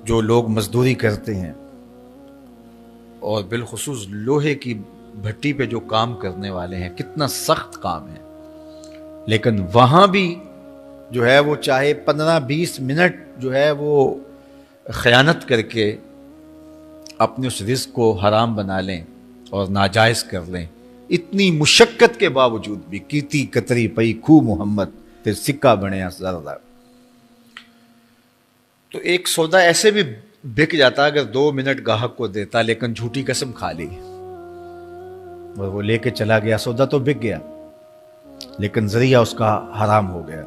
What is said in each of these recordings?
जो लोग मजदूरी करते हैं और बिलखुसूस लोहे की भट्टी पे जो काम करने वाले हैं, कितना सख्त काम है, लेकिन वहाँ भी जो है वो चाहे 15-20 मिनट जो है वो ख़यानत करके अपने उस रिज़्क़ को हराम बना लें और नाजायज़ कर लें, इतनी मुशक्क़त के बावजूद भी कीती कतरी पई खू मोहम्मद फिर सिक्का बने ज़रदा। तो एक सौदा ऐसे भी बिक जाता अगर 2 मिनट गाहक को देता, लेकिन झूठी कसम खा ली और वो लेके चला गया, सौदा तो बिक गया लेकिन जरिया उसका हराम हो गया।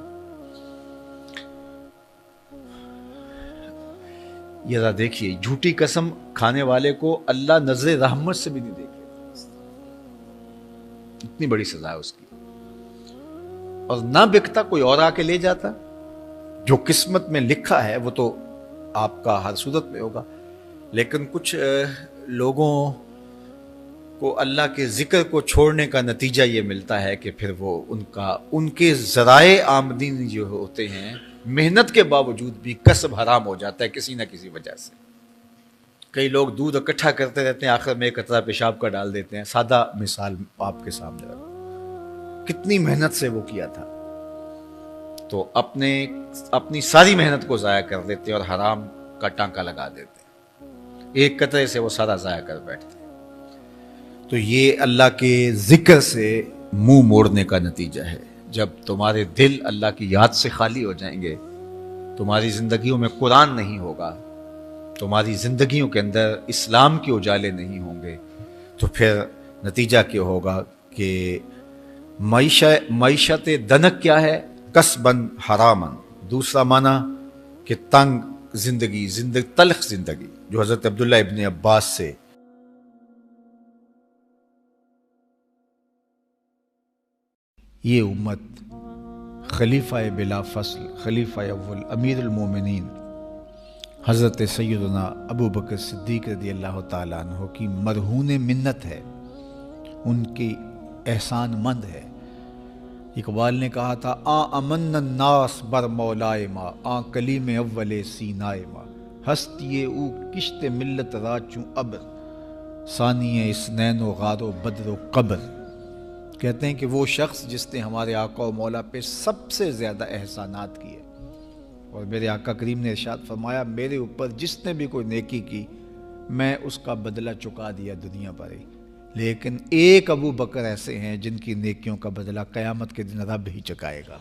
ये जरा देखिए, झूठी कसम खाने वाले को अल्लाह नजर रहमत से भी नहीं देखेगा, इतनी बड़ी सजा है उसकी। और ना बिकता कोई और आके ले जाता, जो किस्मत में लिखा है वो तो आपका हर सूरत में होगा। लेकिन कुछ लोगों को अल्लाह के जिक्र को छोड़ने का नतीजा ये मिलता है कि फिर वो उनके ज़राए आमदनी जो होते हैं, मेहनत के बावजूद भी कसब हराम हो जाता है किसी ना किसी वजह से। कई लोग दूध इकट्ठा करते रहते हैं, आखिर में एक कतरा पेशाब का डाल देते हैं। सादा मिसाल आपके सामने रखो, कितनी मेहनत से वो किया था, तो अपनी सारी मेहनत को ज़ाया कर देते और हराम का टांका लगा देते, एक कतरे से वो सारा ज़ाया कर बैठते। तो ये अल्लाह के जिक्र से मुंह मोड़ने का नतीजा है। जब तुम्हारे दिल अल्लाह की याद से खाली हो जाएंगे, तुम्हारी जिंदगियों में कुरान नहीं होगा, तुम्हारी जिंदगियों के अंदर इस्लाम के उजाले नहीं होंगे, तो फिर नतीजा क्या होगा कि मईशत दनक क्या है, कसबन हरामन। दूसरा माना कि तंग जिंदगी, तल्ख जिंदगी, जो हजरत अब्दुल्ला इब्न अब्बास से ये उम्मत खलीफा बिला फसल, खलीफा अव्वल अमीरुल मोमिनीन हज़रत सैयदना अबू बकर सिद्दीक़ रज़ी अल्लाह तआला अन्हु की मरहून मिन्नत है, उनकी एहसान मंद है। इकबाल ने कहा था, आ अमन नास बर मौलाए मा, आ कलीम अव्वले सीनाए मा, हस्तिये ऊ किश्त मिल्लत राचू अबर, सानिए इसनैनो गारो बदरो कबर। कहते हैं कि वो शख्स जिसने हमारे आका और मौला पे सबसे ज़्यादा एहसानात किए, और मेरे आका करीम ने इरशाद फरमाया, मेरे ऊपर जिसने भी कोई नेकी की मैं उसका बदला चुका दिया दुनिया पर ही, लेकिन एक अबू बकर ऐसे हैं जिनकी नेकियों का बदला क़यामत के दिन रब ही चुकाएगा।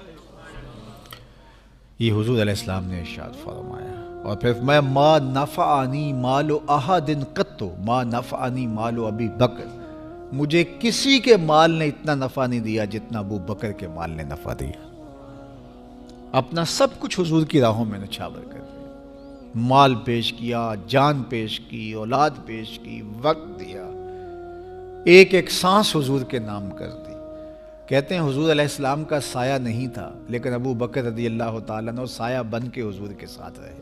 ये हुजूर अलैहिस्सलाम ने इरशाद फरमाया। और फिर मैं मा नफ़अनी मालो अहदिन क़त्तु मा नफ़अनी मालो अबी बकर, मुझे किसी के माल ने इतना नफ़ा नहीं दिया जितना अबू बकर के माल ने नफ़ा दिया। अपना सब कुछ हुजूर की राहों में नछावर कर दिया, माल पेश किया, जान पेश की, औलाद पेश की, वक्त दिया, एक एक सांस हुजूर के नाम कर दी। कहते हैं हुजूर अलैहिस्सलाम का साया नहीं था, लेकिन अबू बकर रज़ी अल्लाह तआला अन्हु साया बन के हुजूर के साथ रहे,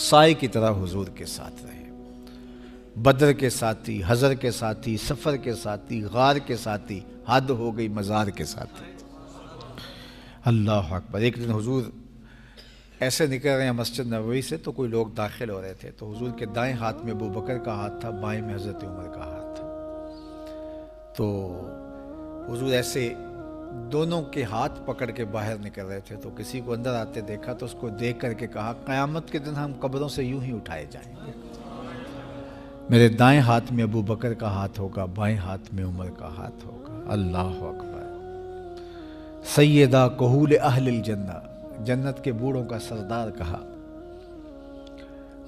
साए की तरह हुजूर के साथ रहे। बदर के साथी, हजर के साथी, सफ़र के साथी, गार के साथी, हद हो गई मज़ार के साथी। अल्लाह अकबर। एक दिन हुजूर ऐसे निकल रहे हैं मस्जिद नबवी से, तो कोई लोग दाखिल हो रहे थे, तो हुजूर के दाएं हाथ में अबू बकर का हाथ था, बाएं में हज़रत उमर का हाथ था। तो हुजूर ऐसे दोनों के हाथ पकड़ के बाहर निकल रहे थे, तो किसी को अंदर आते देखा तो उसको देख करके कहा, क़यामत के दिन हम कब्रों से यूं ही उठाए जाएंगे, मेरे दाएं हाथ में अबू बकर का हाथ होगा, बाएं हाथ में उमर का हाथ होगा। अल्लाह अकबर। सैयदा कहूल अहलिल जन्ना, जन्नत के बूढ़ों का सरदार कहा,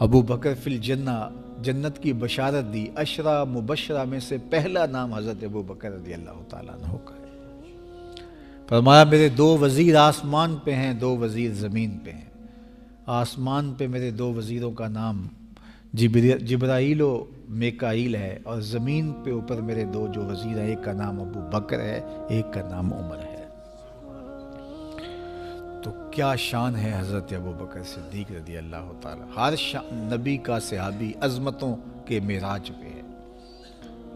अबू बकर फिल जन्ना, जन्नत की बशारत दी। अशरा मुबशरा में से पहला नाम हज़रत अबू बकर रज़ी अल्लाह तआला अन्हु का है। फरमाया, मेरे 2 वज़ीर आसमान पे हैं, 2 वज़ीर ज़मीन पे हैं। आसमान पे मेरे 2 वज़ीरों का नाम जिब्राईल व मिकाईल है, और ज़मीन पे ऊपर मेरे 2 जो वज़ीर हैं, एक का नाम अबू बकर है, एक का नाम उमर है। तो क्या शान है हज़रत अबू बकर सिद्दीक़ रज़ी अल्लाह तआला। हर नबी का सहाबी अज़मतों के मेराज पे है,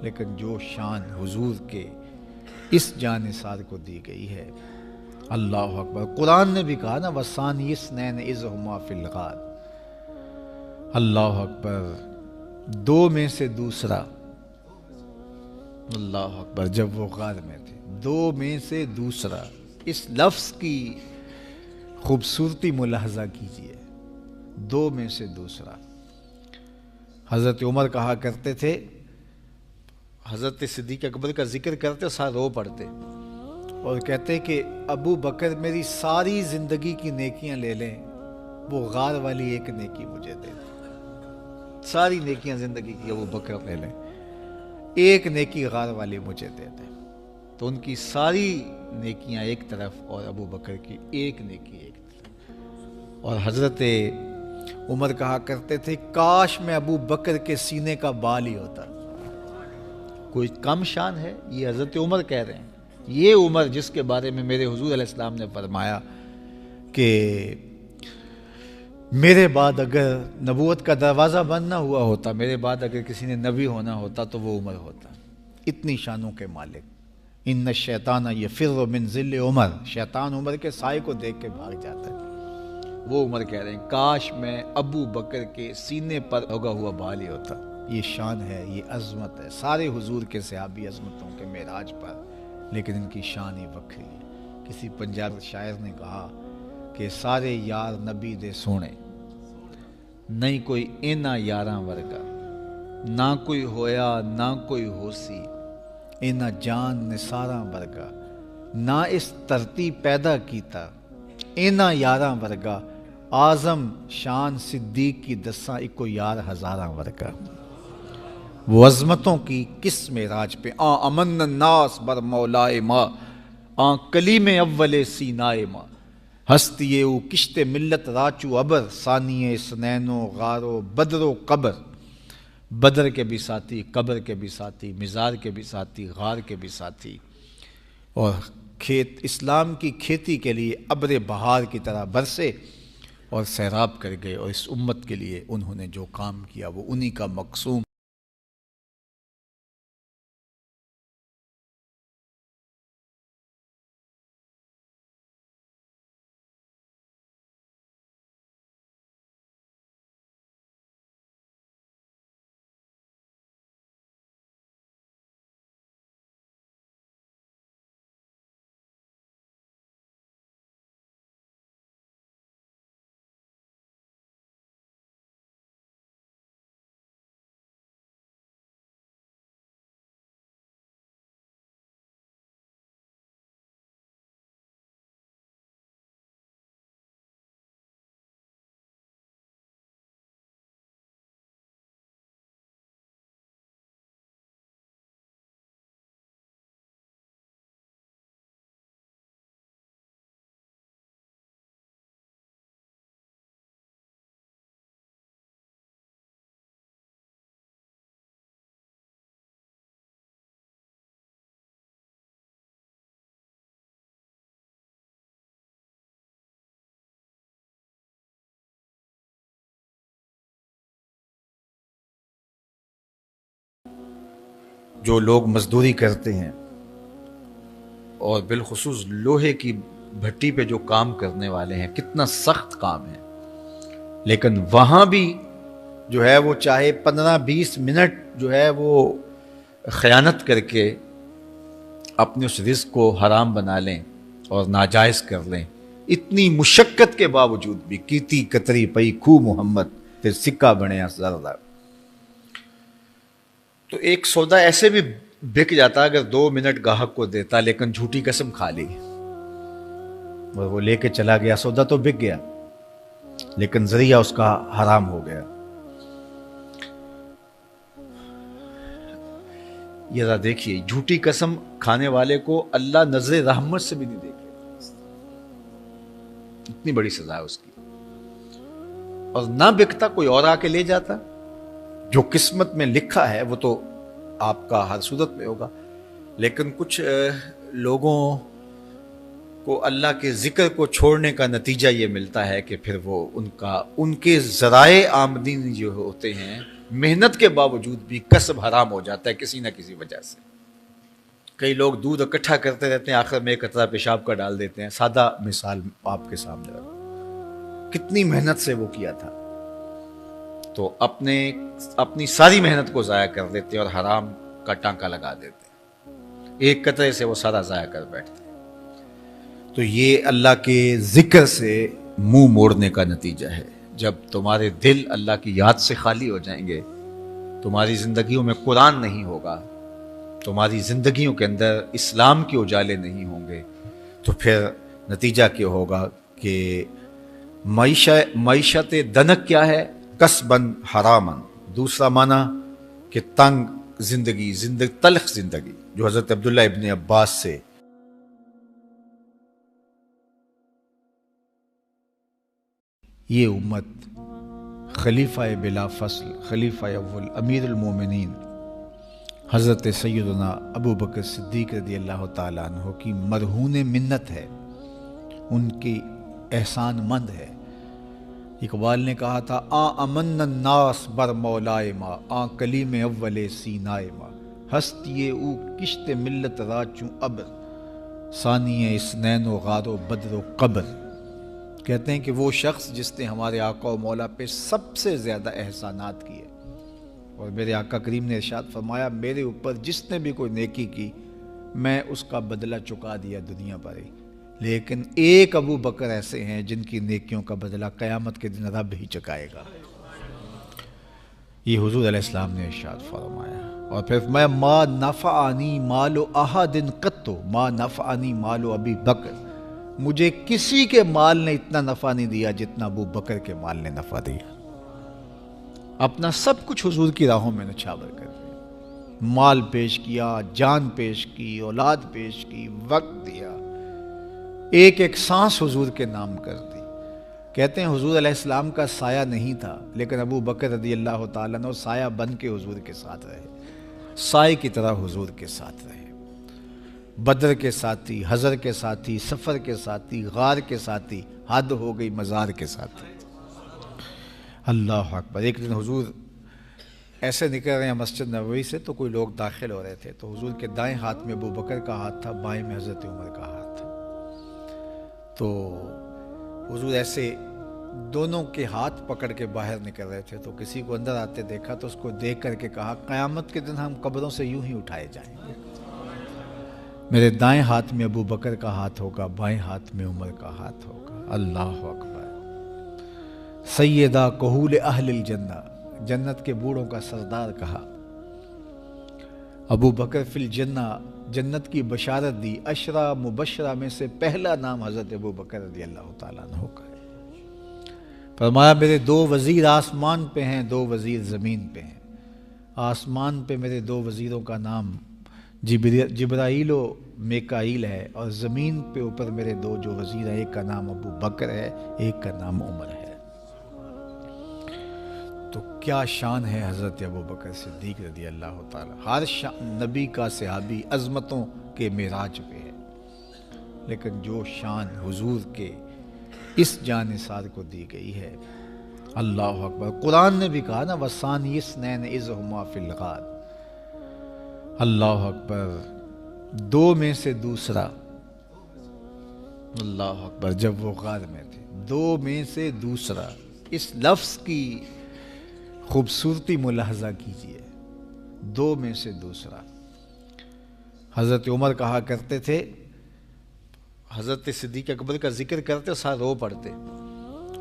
लेकिन जो शान हुजूर के इस जानिसार को दी गई है, अल्लाह अकबर। कुरान ने भी कहा ना, वसानी इसनैन इज़ हुमा फिल गार, अल्लाह अकबर। दो में से दूसरा, अल्लाह अकबर, जब वो गार में थे, दो में से दूसरा, इस लफ्ज़ की खूबसूरती मुलाहजा कीजिए, दो में से दूसरा। हज़रत उमर कहा करते थे, हज़रत सिद्दीक़ अकबर का जिक्र करते साथ रो पड़ते और कहते कि अबू बकर मेरी सारी ज़िंदगी की नेकियां ले लें, वो गार वाली एक नेकी मुझे दे दें। सारी नेकियां ज़िंदगी की अबू बकर ले लें, एक नेकी गार वाली मुझे दे दें। तो उनकी सारी नेकियां एक तरफ और अबू बकर की एक नेकी एक तरफ। और हज़रत उमर कहा करते थे, काश मैं अबू बकर के सीने का बाल ही होता। कोई कम शान है? ये हज़रत उमर कह रहे हैं, ये उमर जिसके बारे में मेरे हुजूर अलैहिस्सलाम ने फरमाया कि मेरे बाद अगर नबूवत का दरवाज़ा बंद ना हुआ होता, मेरे बाद अगर किसी ने नबी होना होता तो वो उमर होता। इतनी शानों के मालिक। इन्न शैतान यफ़िर्रु मिन ज़िल्ल उमर, शैतान उमर के साए को देख के भाग जाता है। वो उमर कह रहे हैं, काश मैं अबू बकर के सीने पर लगा हुआ बाल ही होता। ये शान है, ये अज़मत है। सारे हुजूर के सहाबी अज़मतों के मेराज पर, लेकिन इनकी शान ही वक्री है। किसी पंजाब शायर ने कहा कि सारे यार नबी दे सोने, नहीं कोई इना यारां वर्गा, ना कोई होया ना कोई होसी, इना जान निसारां वर्गा, ना इस धरती पैदा कीता, इना यारां वर्गा, आज़म शान सिद्दीक की दसा इको यार हज़ारां वर्गा। वो अज़मतों की किस मेराज पे, आ अमन नास बर मौलाए माँ, आ कलीम अव्वले सीनाए माँ, हस्तिये उ किश्ते मिल्लत राचू अबर, सानिये सनैनो गारो बदरो कबर। बदर के भी साथी, कबर के भी साथी, मिज़ार के भी साथी, गार के भी साथी। और खेत इस्लाम की खेती के लिए अब्र बहार की तरह बरसे और सैराब कर गए। और इस उम्मत के लिए उन्होंने जो काम किया वो उन्हीं का मकसूम। जो लोग मजदूरी करते हैं और बिलखुसूस लोहे की भट्टी पे जो काम करने वाले हैं, कितना सख्त काम है, लेकिन वहाँ भी जो है वो चाहे 15-20 मिनट जो है वो ख़यानत करके अपने उस रिज़्क़ को हराम बना लें और नाजायज़ कर लें। इतनी मुशक्क़त के बावजूद भी कीती कतरी पई खू मोहम्मद ते सिक्का बने ज़रदा। तो एक सौदा ऐसे भी बिक जाता अगर 2 मिनट गाहक को देता, लेकिन झूठी कसम खा ली और वो लेके चला गया। सौदा तो बिक गया लेकिन जरिया उसका हराम हो गया। ये जरा देखिए, झूठी कसम खाने वाले को अल्लाह नजर रहमत से भी नहीं देखे, इतनी बड़ी सजा है उसकी। और ना बिकता कोई और आके ले जाता। जो किस्मत में लिखा है वो तो आपका हर सूरत में होगा, लेकिन कुछ लोगों को अल्लाह के जिक्र को छोड़ने का नतीजा ये मिलता है कि फिर वो उनके ज़राए आमदनी जो होते हैं, मेहनत के बावजूद भी कसब हराम हो जाता है किसी न किसी वजह से। कई लोग दूध इकट्ठा करते रहते हैं, आखिर में एक कतरा पेशाब का डाल देते हैं। सादा मिसाल आपके सामने रखो, कितनी मेहनत से वो किया था, तो अपनी सारी मेहनत को ज़ाया कर देते और हराम का टांका लगा देते, एक कतरे से वो सारा ज़ाया कर बैठते। तो ये अल्लाह के ज़िक्र से मुंह मोड़ने का नतीजा है। जब तुम्हारे दिल अल्लाह की याद से खाली हो जाएंगे, तुम्हारी ज़िंदगियों में कुरान नहीं होगा, तुम्हारी ज़िंदगियों के अंदर इस्लाम के उजाले नहीं होंगे, तो फिर नतीजा क्या होगा कि मईशत दनक क्या है? कसबन हरामन। दूसरा माना कि तंग जिंदगी, तल्ख जिंदगी, जो हज़रत अब्दुल्ला इब्न अब्बास से ये उम्मत खलीफा बिला फसल, खलीफा अव्वल अमीरुल मोमिनीन हज़रत सैयदना अबू बकर सिद्दीक़ रज़ी अल्लाह ताला अन्हु की मरहून मिन्नत है, उनकी एहसान मंद है। इकबाल ने कहा था, आ अमन नास बर मौलाए मा, आ कलीम अव्वले सीनाए मा, हस्तिये ऊ किश्त मिल्लत राचू अब, सानिए इसनैन व गारो बदरो कब्र। कहते हैं कि वो शख्स जिसने हमारे आका और मौला पे सबसे ज़्यादा एहसानात किए, और मेरे आका करीम ने इरशाद फरमाया, मेरे ऊपर जिसने भी कोई नेकी की मैं उसका बदला चुका दिया दुनिया पर ही, लेकिन एक अबू बकर ऐसे हैं जिनकी नेकियों का बदला क़यामत के दिन रब ही चुकाएगा। ये हुजूर अलैहिस्सलाम ने इरशाद फरमाया। और फिर मैं मा नफ़अनी मालो अहदिन क़त्तु मा नफ़अनी मालो अबी बकर, मुझे किसी के माल ने इतना नफ़ा नहीं दिया जितना अबू बकर के माल ने नफ़ा दिया। अपना सब कुछ हुजूर की राहों में नछावर कर दिया, माल पेश किया, जान पेश की, औलाद पेश की, वक्त दिया, एक एक सांस हुजूर के नाम कर दी। कहते हैं हुजूर अलैहिस्सलाम का साया नहीं था, लेकिन अबू बकर रज़ी अल्लाह ताला अन्हु साया बन के हुजूर के साथ रहे, साए की तरह हुजूर के साथ रहे। बदर के साथी, हज़र के साथी, सफ़र के साथी, गार के साथी, हद हो गई मज़ार के साथी। अल्लाह अकबर। एक दिन हुजूर ऐसे निकल रहे हैं मस्जिद नबवी से, तो कोई लोग दाखिल हो रहे थे, तो हुजूर के दाएं हाथ में अबू बकर का हाथ था, बाएं में हज़रत उमर का हाथ था। तो हुजूर ऐसे दोनों के हाथ पकड़ के बाहर निकल रहे थे, तो किसी को अंदर आते देखा तो उसको देख करके कहा, क़यामत के दिन हम कब्रों से यूं ही उठाए जाएंगे, मेरे दाएं हाथ में अबू बकर का हाथ होगा, बाएं हाथ में उमर का हाथ होगा। अल्लाह अकबर। सैयदा कहूल अहलिल जन्ना, जन्नत के बूढ़ों का सरदार कहा। अबू बकर फिल जन्ना, जन्नत की बशारत दी। अशरा मुबशरा में से पहला नाम हज़रत अबू बकर रज़ी अल्लाह ताला अन्हु का है। फरमाया, मेरे दो वज़ीर आसमान पे हैं, दो वज़ीर ज़मीन पे हैं। आसमान पे मेरे दो वज़ीरों का नाम जिब्राईल व मिकाईल है, और ज़मीन पे ऊपर मेरे दो जो वज़ीर हैं, एक का नाम अबू बकर है, एक का नाम उमर है। तो क्या शान है हज़रत अबू बकर सिद्दीक़ रज़ी अल्लाह ताला। हर नबी का सहाबी अज़मतों के मेराज पे है, लेकिन जो शान हुजूर के इस जानिसार को दी गई है, अल्लाह अकबर। कुरान ने भी कहा ना, वसानी इसनैन इज़ हुमा फिल गार। अल्लाह अकबर। दो में से दूसरा, अल्लाह अकबर, जब वो गार में थे, दो में से दूसरा। इस लफ्ज़ की खूबसूरती मुलाहजा कीजिए, दो में से दूसरा। हज़रत उमर कहा करते थे, हज़रत सिद्दीक़ अकबर का जिक्र करते साथ रो पड़ते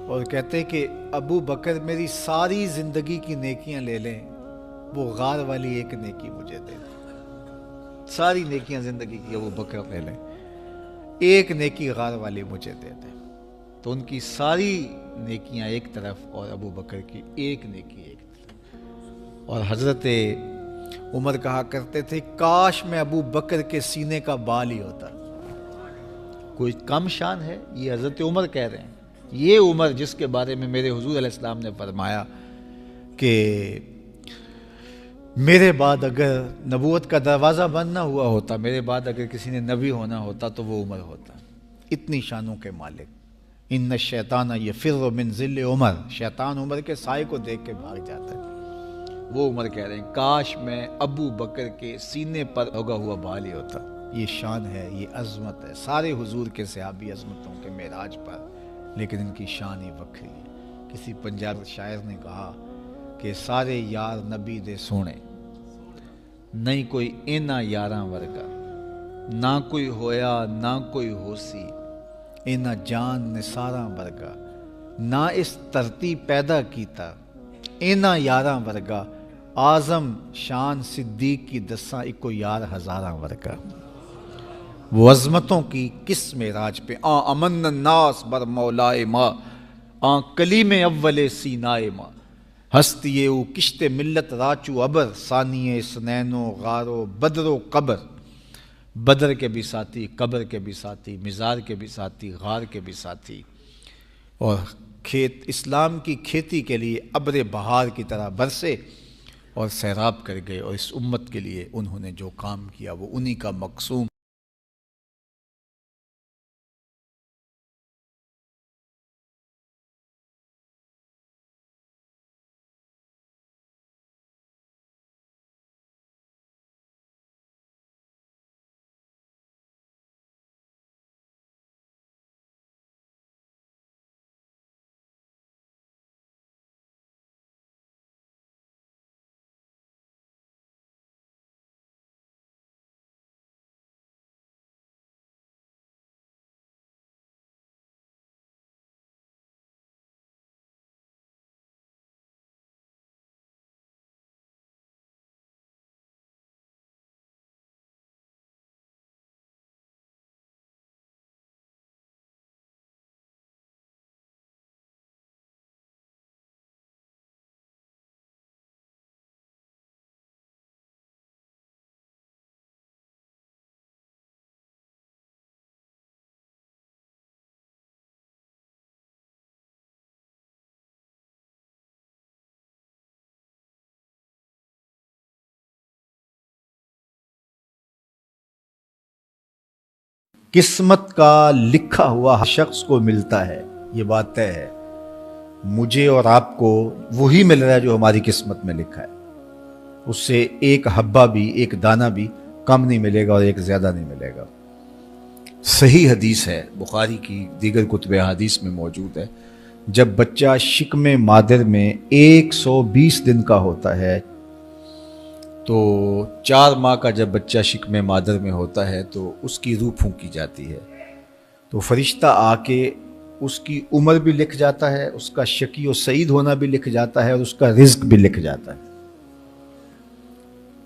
और कहते कि अबू बकर मेरी सारी ज़िंदगी की नेकियां ले लें, वो गार वाली एक नेकी मुझे दे दें। सारी नेकियां ज़िंदगी की अबू बकर ले लें, एक नेकी गार वाली मुझे दे दें। तो उनकी सारी नेकियां एक तरफ और अबू बकर की एक नेकी एक तरफ। और हज़रत उमर कहा करते थे, काश मैं अबू बकर के सीने का बाल ही होता। कोई कम शान है? ये हज़रत उमर कह रहे हैं। ये उमर जिसके बारे में मेरे हुजूर अलैहिस्सलाम ने फरमाया कि मेरे बाद अगर नबूवत का दरवाज़ा बंद ना हुआ होता, मेरे बाद अगर किसी ने नबी होना होता तो वो उमर होता। इतनी शानों के मालिक। इन्न शैतान यफ़िर्रु मिन ज़िल्ल उमर, शैतान उमर के साए को देख के भाग जाता है। वो उमर कह रहे हैं, काश मैं अबू बकर के सीने पर लगा हुआ बाल ही होता। ये शान है, ये अज़मत है। सारे हुजूर के सहाबी अज़मतों के मेराज पर, लेकिन इनकी शान ही वक्री है। किसी पंजाबी शायर ने कहा, कि सारे यार नबी दे सोने, नहीं कोई इन्हां यारां वर्गा, ना कोई होया ना कोई होसी, इन्हां जान निसारां वर्गा, ना इस धरती पैदा कीता इन्हां यारां वर्गा, आजम शान सिद्दीक की दसा इको यार हजारां वर्गा। वो अजमतों की किस मेराज पे आ अमन नास बर मौलाए माँ, आ कलीम अव्वले सीनाए माँ, हस्तिये उ किश्ते मिल्लत राचू अबर, सानिये सनैनो गारो बदरो कबर। बदर के भी साथी, कबर के भी साथी, मिज़ार के भी साथी, गार के भी साथी, और खेत इस्लाम की खेती के लिए अब्र बहार की तरह बरसे और सैराब कर गए। और इस उम्मत के लिए उन्होंने जो काम किया वो उन्हीं का मकसूम। किस्मत का लिखा हुआ हर शख्स को मिलता है, ये बात तय है। मुझे और आपको वही मिल रहा है जो हमारी किस्मत में लिखा है। उससे एक हब्बा भी, एक दाना भी कम नहीं मिलेगा और एक ज्यादा नहीं मिलेगा। सही हदीस है, बुखारी की दीगर कुतुब हदीस में मौजूद है, जब बच्चा शिकमे मादर में 120 दिन का होता है, तो 4 माह का जब बच्चा शिकमे मादर में होता है तो उसकी रूह फूंकी जाती है। तो फरिश्ता आके उसकी उम्र भी लिख जाता है, उसका शकी और सईद होना भी लिख जाता है और उसका रिज्क भी लिख जाता है।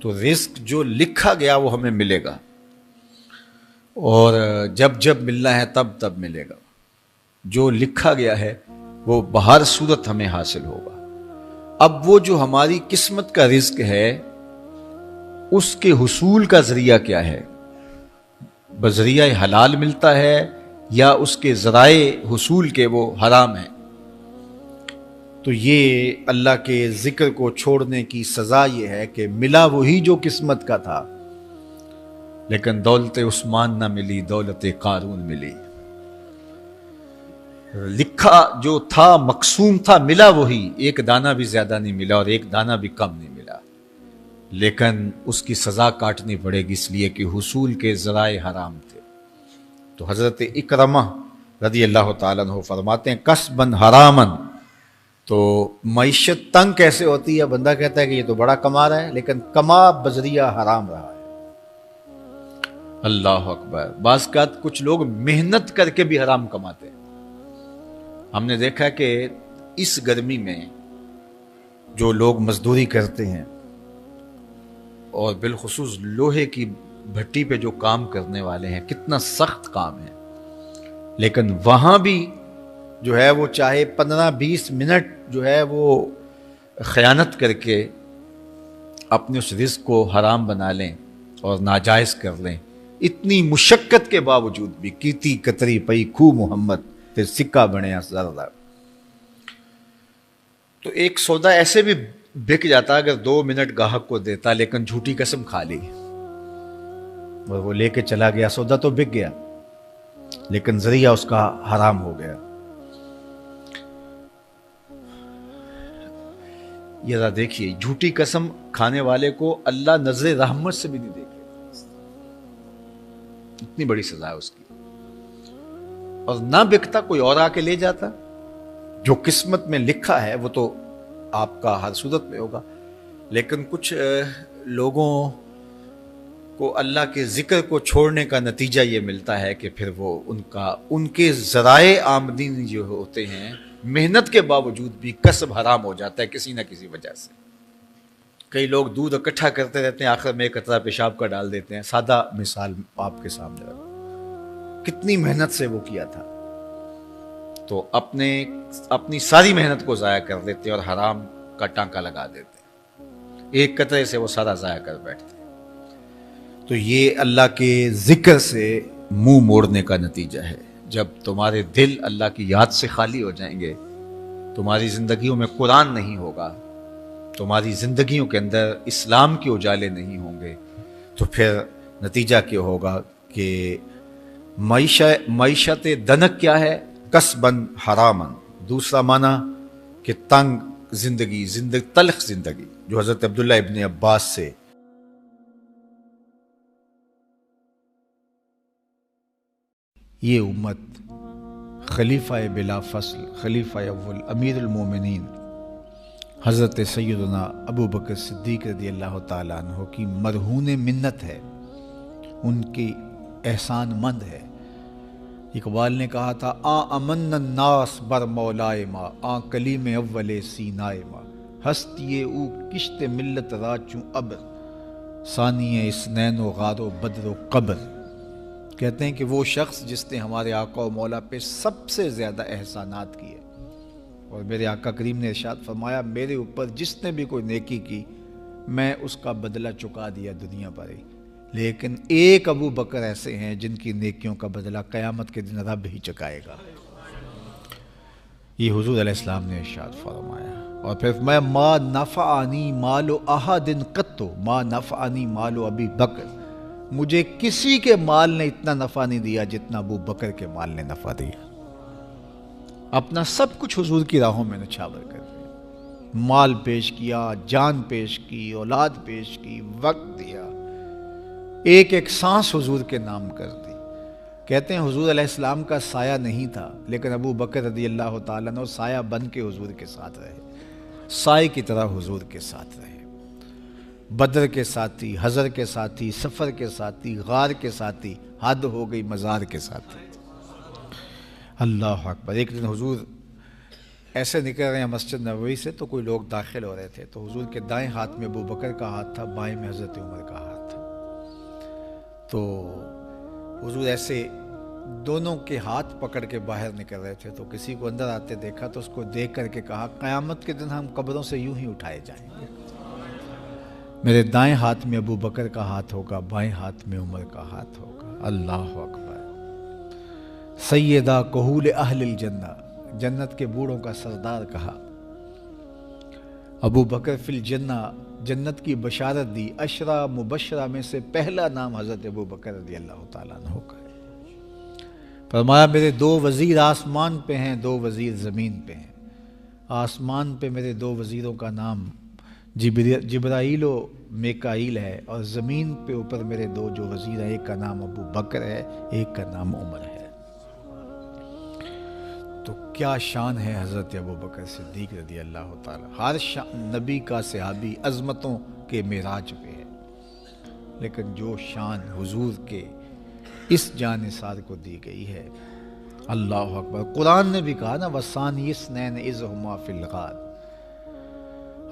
तो रिज्क जो लिखा गया वो हमें मिलेगा, और जब जब मिलना है तब तब मिलेगा। जो लिखा गया है वो बहर सूरत हमें हासिल होगा। अब वो जो हमारी किस्मत का रिज्क है उसके हुसूल का जरिया क्या है? बजरिया हलाल मिलता है या उसके जराए हुसूल के वो हराम है? तो ये अल्लाह के जिक्र को छोड़ने की सजा ये है कि मिला वही जो किस्मत का था, लेकिन दौलत उस्मान ना मिली, दौलत कारून मिली। लिखा जो था, मकसूम था, मिला वही, एक दाना भी ज्यादा नहीं मिला और एक दाना भी कम नहीं मिला, लेकिन उसकी सजा काटनी पड़ेगी इसलिए कि हुसूल के जराए हराम थे। तो हजरत इकरमा रदी अल्लाह ताला अन्हु फरमाते हैं, कसबन हरामन। तो मईशत तंग कैसे होती है? बंदा कहता है कि ये तो बड़ा कमा रहा है, लेकिन कमा बजरिया हराम रहा है। अल्लाह अकबर। बाज़ औक़ात कुछ लोग मेहनत करके भी हराम कमाते हैं। हमने देखा कि इस गर्मी में जो लोग मजदूरी करते हैं और बिलखुसूस लोहे की भट्टी पे जो काम करने वाले हैं, कितना सख्त काम है, लेकिन वहां भी जो है वो चाहे 15-20 मिनट जो है वो खयानत करके अपने उस रिज़्क़ को हराम बना लें और नाजायज़ कर लें। इतनी मुशक्क़त के बावजूद भी कीती कतरी पई खू मोहम्मद ते सिक्का बने ज़रा। तो एक सौदा ऐसे भी बिक जाता अगर 2 मिनट गाहक को देता, लेकिन झूठी कसम खा ली और वो लेके चला गया। सौदा तो बिक गया लेकिन जरिया उसका हराम हो गया। जरा देखिए, झूठी कसम खाने वाले को अल्लाह नजर रहमत से भी नहीं देखे, इतनी बड़ी सजा है उसकी। और ना बिकता, कोई और आके ले जाता। जो किस्मत में लिखा है वो तो आपका हर सूरत में होगा। लेकिन कुछ लोगों को अल्लाह के ज़िक्र को छोड़ने का नतीजा ये मिलता है कि फिर वो उनके ज़राए आमदनी जो होते हैं, मेहनत के बावजूद भी कसब हराम हो जाता है किसी न किसी वजह से। कई लोग दूध इकट्ठा करते रहते हैं, आखिर में एक कतरा पेशाब का डाल देते हैं। सादा मिसाल आपके सामने रखो, कितनी मेहनत से वो किया था, तो अपनी सारी मेहनत को ज़ाया कर देते और हराम का टांका लगा देते, एक कतरे से वो सारा ज़ाया कर बैठते। तो ये अल्लाह के ज़िक्र से मुंह मोड़ने का नतीजा है। जब तुम्हारे दिल अल्लाह की याद से खाली हो जाएंगे, तुम्हारी ज़िंदगियों में कुरान नहीं होगा, तुम्हारी ज़िंदगियों के अंदर इस्लाम के उजाले नहीं होंगे, तो फिर नतीजा क्या होगा कि मईशत दनक क्या है? कसबन हरामन। दूसरा माना कि तंग जिंदगी, तल्ख जिंदगी, जो हज़रत अब्दुल्ला इब्न अब्बास से ये उम्मत खलीफा बिला फसल, खलीफा अव्वल अमीरुल मोमिनीन हज़रत सैयदना अबू बकर सिद्दीक़ रज़ी अल्लाह ताला अन्हु की मरहून मिन्नत है, उनकी एहसान मंद है। इकबाल ने कहा था, आ अमन नास बर मौलाए मा, आ कलीम अव्वल सीनाए मा, हस्तिये ऊ किश्त मिल्लत राचू अबर, सानिय इसनैन व गारो बदर व कबर। कहते हैं कि वो शख्स जिसने हमारे आका और मौला पे सबसे ज़्यादा एहसानात किए, और मेरे आका करीम ने इरशाद फरमाया, मेरे ऊपर जिसने भी कोई नेकी की मैं उसका बदला चुका दिया दुनिया पर ही। लेकिन एक अबू बकर ऐसे हैं जिनकी नेकियों का बदला क़यामत के दिन रब ही चुकाएगा। ये हुजूर अलैहिस्सलाम ने इरशाद फरमाया। और फिर मैं मा नफ़अनी मालो अहदिन क़त्तु मा नफ़अनी मालो अबी बकर, मुझे किसी के माल ने इतना नफ़ा नहीं दिया जितना अबू बकर के माल ने नफ़ा दिया। अपना सब कुछ हुजूर की राहों में नछावर कर दिया, माल पेश किया, जान पेश की, औलाद पेश की, वक्त दिया, एक एक सांस हुजूर के नाम कर दी। कहते हैं हुजूर अलैहिस्सलाम का साया नहीं था, लेकिन अबू बकर रज़ी अल्लाह ताला अन्हु साया बन के हुजूर के साथ रहे, साए की तरह हुजूर के साथ रहे। बदर के साथी, हज़र के साथी, सफ़र के साथी, गार के साथी, हद हो गई मज़ार के साथी। अल्लाह अकबर। एक दिन हुजूर ऐसे निकल रहे हैं मस्जिद नबवी से, तो कोई लोग दाखिल हो रहे थे, तो हुजूर के दाएं हाथ में अबू बकर का हाथ था, बाएं में हज़रत उमर का हाथ था। तो हुजूर ऐसे दोनों के हाथ पकड़ के बाहर निकल रहे थे, तो किसी को अंदर आते देखा तो उसको देख करके कहा, क़यामत के दिन हम कब्रों से यूं ही उठाए जाएंगे, मेरे दाएं हाथ में अबू बकर का हाथ होगा, बाएं हाथ में उमर का हाथ होगा। अल्लाह अकबर। सैयदा कहूल अहलिल जन्ना, जन्नत के बूढ़ों का सरदार कहा। अबू बकर फिल जन्ना, जन्नत की बशारत दी। अशरा मुबशरा में से पहला नाम हज़रत अबू बकर रज़ी अल्लाह ताला अन्हु का है। फरमाया, मेरे दो वज़ीर आसमान पे हैं, दो वज़ीर ज़मीन पे हैं। आसमान पे मेरे दो वज़ीरों का नाम जिब्राईल व मिकाईल है, और ज़मीन पे ऊपर मेरे दो जो वज़ीर हैं, एक का नाम अबू बकर है, एक का नाम उमर है। तो क्या शान है हज़रत अबू बकर सिद्दीक़ रज़ी अल्लाह ताला। हर नबी का सहाबी अज़मतों के मेराज पे है, लेकिन जो शान हुजूर के इस जानिसार को दी गई है, अल्लाह अकबर। कुरान ने भी कहा ना, वसानी इसनैन इज़ हुमा फिल गार।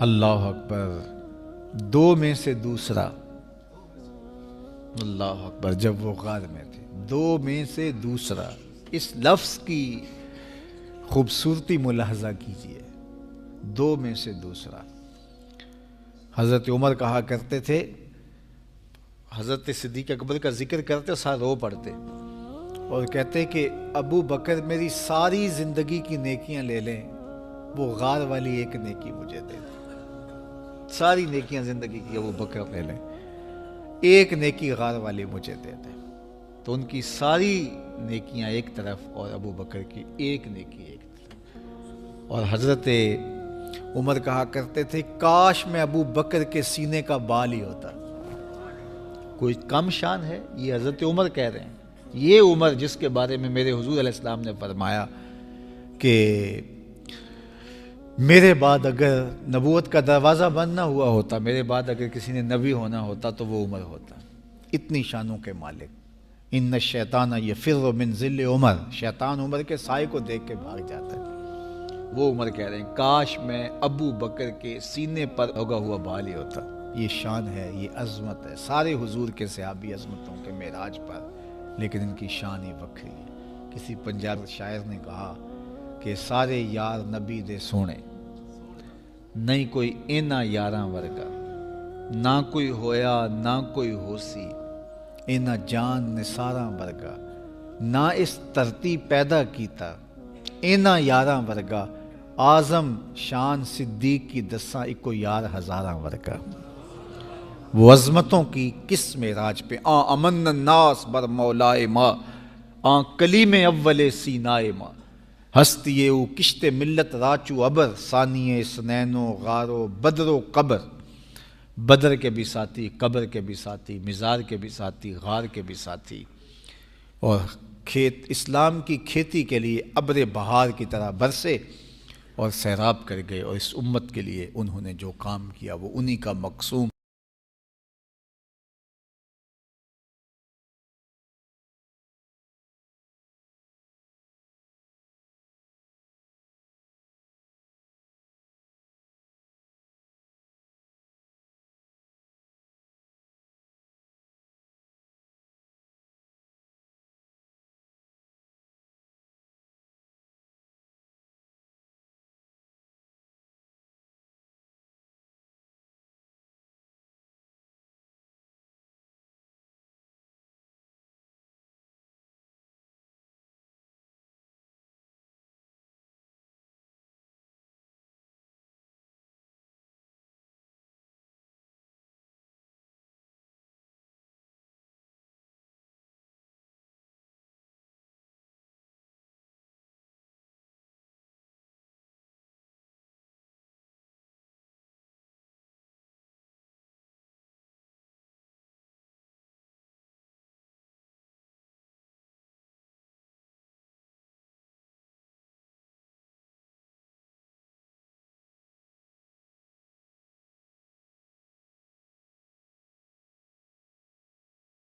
अल्लाह अकबर। दो में से दूसरा, अल्लाह अकबर, जब वो गार में थे, दो में से दूसरा। इस लफ्ज़ की खूबसूरती मुलाहजा कीजिए, दो में से दूसरा। हज़रत उमर कहा करते थे, हज़रत सिद्दीक़ अकबर का जिक्र करते सारा रो पड़ते और कहते कि अबू बकर मेरी सारी ज़िंदगी की नेकियां ले लें, वो गार वाली एक नेकी मुझे दे दें। सारी नेकियां ज़िंदगी की अबू बकर ले लें, एक नेकी गार वाली मुझे दे दें। तो उनकी सारी नेकियां एक तरफ और अबू बकर की एक नेकी एक तरफ। और हज़रत उमर कहा करते थे, काश मैं अबू बकर के सीने का बाल ही होता। कोई कम शान है? ये हज़रत उमर कह रहे हैं, ये उमर जिसके बारे में मेरे हुजूर अलैहिस्सलाम ने फरमाया कि मेरे बाद अगर नबूवत का दरवाज़ा बंद ना हुआ होता, मेरे बाद अगर किसी ने नबी होना होता तो वो उमर होता। इतनी शानों के मालिक। इन्न शैतान यफिर्रु मिन ज़िल्ल उमर, शैतान उमर के साए को देख के भाग जाता है। वो उमर कह रहे हैं काश मैं अबू बकर के सीने पर लगा हुआ बाल ही होता। ये शान है, ये अजमत है। सारे हुजूर के सहाबी अजमतों के मेराज पर, लेकिन इनकी शान ही वक्री है। किसी पंजाब शायर ने कहा कि सारे यार नबी दे सोने, नहीं कोई इना यारां वर्गा, ना कोई होया ना कोई होसी, इना जान निसारां वर्गा, ना इस धरती पैदा कीता, इना यारां वर्गा, आजम शान सिद्दीक की दसा इको यार हजारां वर्गा। वो अजमतों की किस मेराज पे आ अमन नास बर मौलाए माँ, आ कलीम अव्वले सीनाए माँ, हस्तिये उ किश्ते मिल्लत राचू अबर, सानिये सनैनो गारो बदरो कबर। बदर के भी साथी, कबर के भी साथी, मिज़ार के भी साथी, गार के भी साथी। और खेत इस्लाम की खेती के लिए अब्र बहार की तरह बरसे और सैराब कर गए। और इस उम्मत के लिए उन्होंने जो काम किया वो उन्हीं का मकसूम